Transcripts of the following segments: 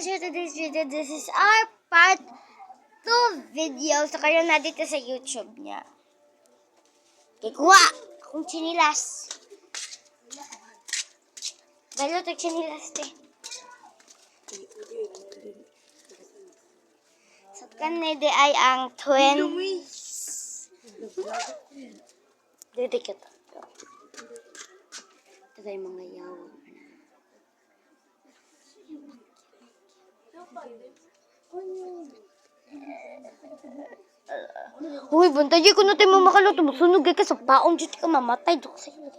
guys, for today's video, this is our part 2 video. So, kayo na dito sa YouTube niya. Kikuha akong chinilas. Balot ang chinilas, te. So, kanede ay ang twins. Dito. Ito ay mga yawa. Uy, bantay ko na tayo mamakalot. Masunog ka sa paong dito ka mamatay. Dito sa iyo.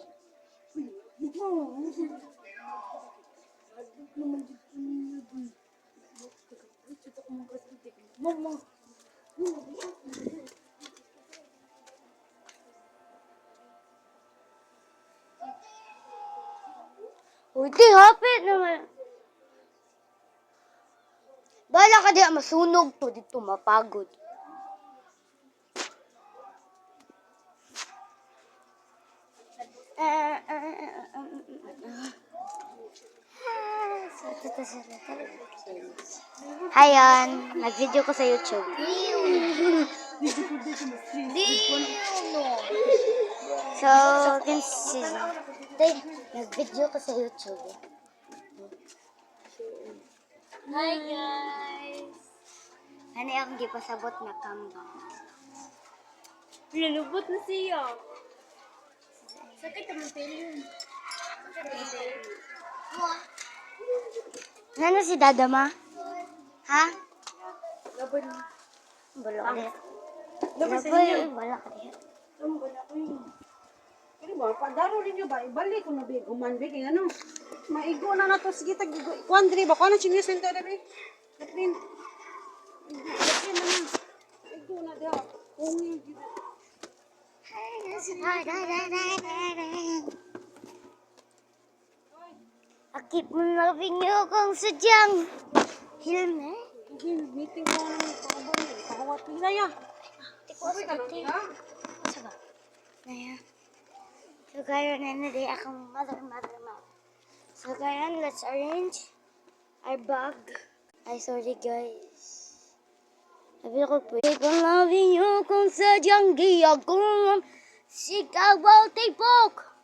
Uy, di hapit naman. Bala ka diya, masunog po dito, mapagod. Hayon, nag-video ko sa YouTube. So, can see. Nag-video ko sa YouTube. Hi guys! Ano yung gipasabot na kambang? Lulubot na siya. Sakit naman tayo yun. Ano si Dada ma? Ha? Laban. Bala ka diya. Laban sa inyo. Bala ka diya. Bala ko yun. Ano ba? Padaro rin nyo ba? Ibalik ko na ba? Gumanbig. Ano? Maigo na na to. Sige, tag-igo. Kuhan, diri ba? Kuhan na chinis nito na ba? Katrin. Katrin na na. Maigo na daw. Kungi. I keep on loving you kung sadyang hilme. Hindi, meeting ko na ng kabon. Kahawat nila ya. Tikwas ka diya. Saba? Naya. So, kaya na di akong mother. So, kaya let's arrange our bag. Ay, sorry guys. Sabi ko po. Keep on loving you kung sadyang giyagong sigaw ang tibok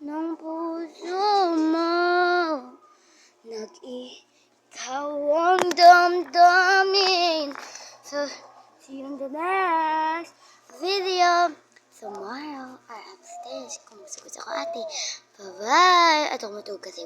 ng puso mo. Nag-ikaw ang damdamin. So, see you in the next video. Tomorrow, or upstairs, kung gusto ko ate. Bye-bye! At ako matulog kasi.